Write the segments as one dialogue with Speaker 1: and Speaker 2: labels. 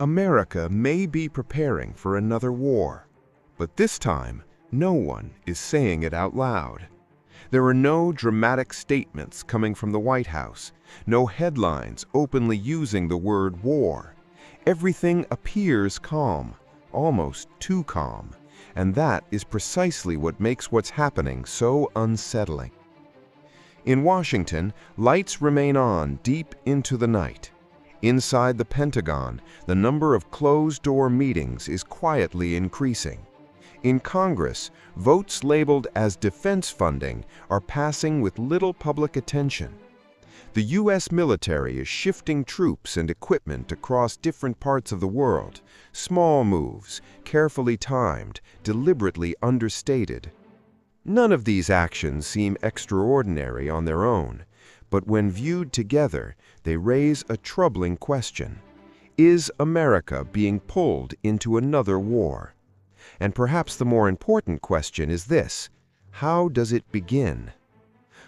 Speaker 1: America may be preparing for another war, but this time, no one is saying it out loud. There are no dramatic statements coming from the White House, no headlines openly using the word war. Everything appears calm, almost too calm, and that is precisely what makes what's happening so unsettling. In Washington, lights remain on deep into the night. Inside the Pentagon, the number of closed-door meetings is quietly increasing. In Congress, votes labeled as defense funding are passing with little public attention. The U.S. military is shifting troops and equipment across different parts of the world, small moves, carefully timed, deliberately understated. None of these actions seem extraordinary on their own, but when viewed together, they raise a troubling question. Is America being pulled into another war? And perhaps the more important question is this: how does it begin?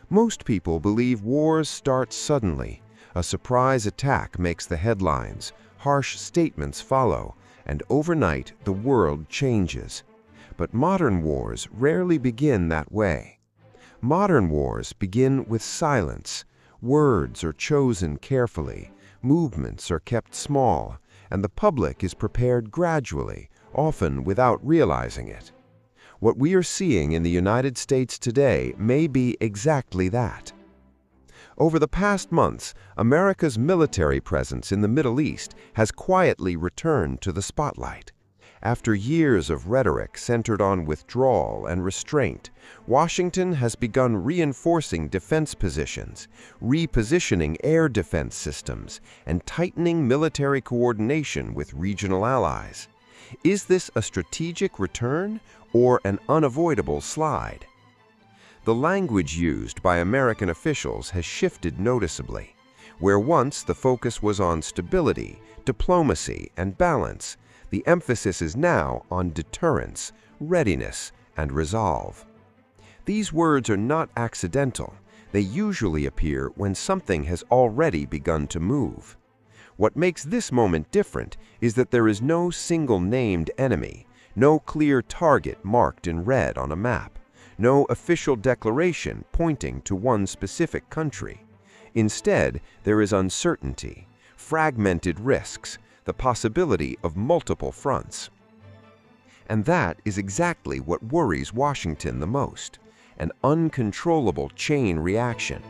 Speaker 1: Most people believe wars start suddenly. A surprise attack makes the headlines, harsh statements follow, and overnight the world changes. But modern wars rarely begin that way. Modern wars begin with silence. Words are chosen carefully, movements are kept small, and the public is prepared gradually, often without realizing it. What we are seeing in the United States today may be exactly that. Over the past months, America's military presence in the Middle East has quietly returned to the spotlight. After years of rhetoric centered on withdrawal and restraint, Washington has begun reinforcing defense positions, repositioning air defense systems, and tightening military coordination with regional allies. Is this a strategic return or an unavoidable slide? The language used by American officials has shifted noticeably. Where once the focus was on stability, diplomacy, and balance, the emphasis is now on deterrence, readiness, and resolve. These words are not accidental. They usually appear when something has already begun to move. What makes this moment different is that there is no single named enemy, no clear target marked in red on a map, no official declaration pointing to one specific country. Instead, there is uncertainty, fragmented risks, the possibility of multiple fronts. And that is exactly what worries Washington the most: an uncontrollable chain reaction.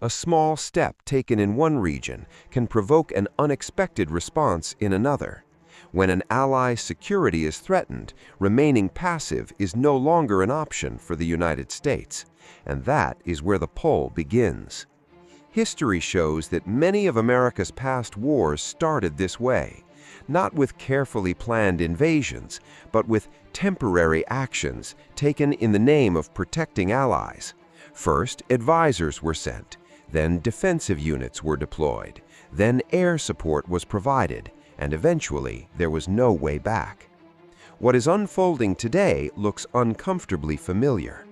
Speaker 1: A small step taken in one region can provoke an unexpected response in another. When an ally's security is threatened, remaining passive is no longer an option for the United States, and that is where the pull begins. History shows that many of America's past wars started this way, not with carefully planned invasions, but with temporary actions taken in the name of protecting allies. First, advisors were sent, then defensive units were deployed, then air support was provided, and eventually there was no way back. What is unfolding today looks uncomfortably familiar.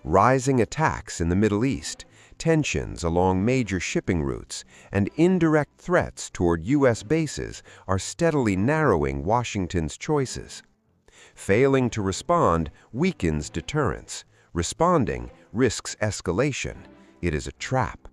Speaker 1: Rising attacks in the Middle East, tensions along major shipping routes, and indirect threats toward U.S. bases are steadily narrowing Washington's choices. Failing to respond weakens deterrence. Responding risks escalation. It is a trap.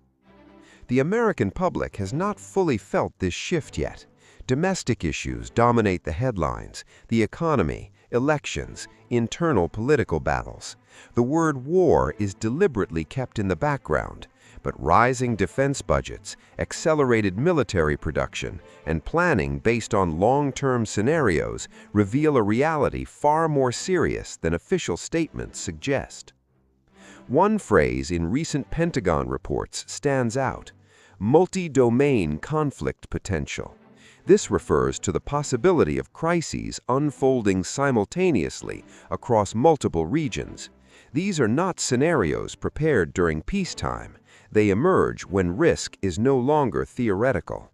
Speaker 1: The American public has not fully felt this shift yet. Domestic issues dominate the headlines: the economy, elections, internal political battles. The word war is deliberately kept in the background, but rising defense budgets, accelerated military production, and planning based on long-term scenarios reveal a reality far more serious than official statements suggest. One phrase in recent Pentagon reports stands out: multi-domain conflict potential. This refers to the possibility of crises unfolding simultaneously across multiple regions. These are not scenarios prepared during peacetime. They emerge when risk is no longer theoretical.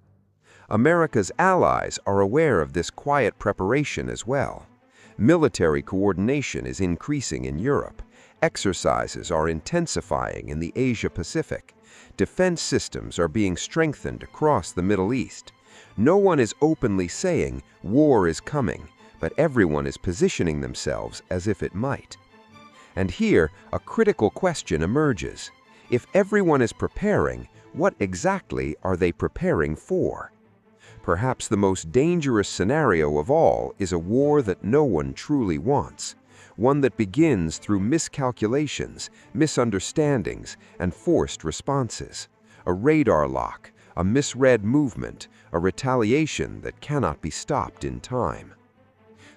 Speaker 1: America's allies are aware of this quiet preparation as well. Military coordination is increasing in Europe. Exercises are intensifying in the Asia-Pacific. Defense systems are being strengthened across the Middle East. No one is openly saying war is coming, but everyone is positioning themselves as if it might. And here, a critical question emerges. If everyone is preparing, what exactly are they preparing for? Perhaps the most dangerous scenario of all is a war that no one truly wants, one that begins through miscalculations, misunderstandings, and forced responses. A radar lock, a misread movement, a retaliation that cannot be stopped in time.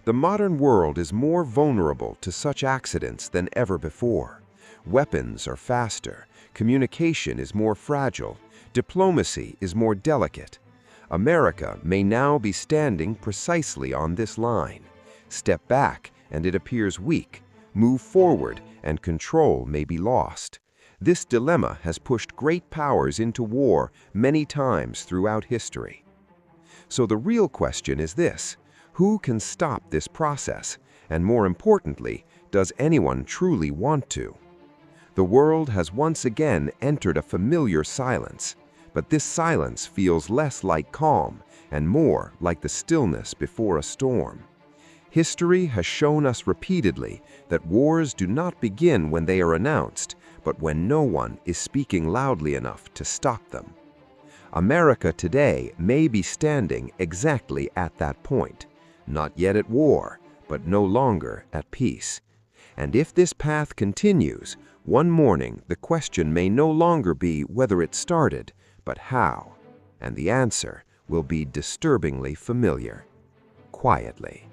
Speaker 1: The modern world is more vulnerable to such accidents than ever before. Weapons are faster, communication is more fragile, diplomacy is more delicate. America may now be standing precisely on this line. Step back, and it appears weak. Move forward, and control may be lost. This dilemma has pushed great powers into war many times throughout history. So the real question is this: who can stop this process? And more importantly, does anyone truly want to? The world has once again entered a familiar silence, but this silence feels less like calm and more like the stillness before a storm. History has shown us repeatedly that wars do not begin when they are announced, but when no one is speaking loudly enough to stop them. America today may be standing exactly at that point, not yet at war, but no longer at peace. And if this path continues, one morning the question may no longer be whether it started, but how. And the answer will be disturbingly familiar. Quietly.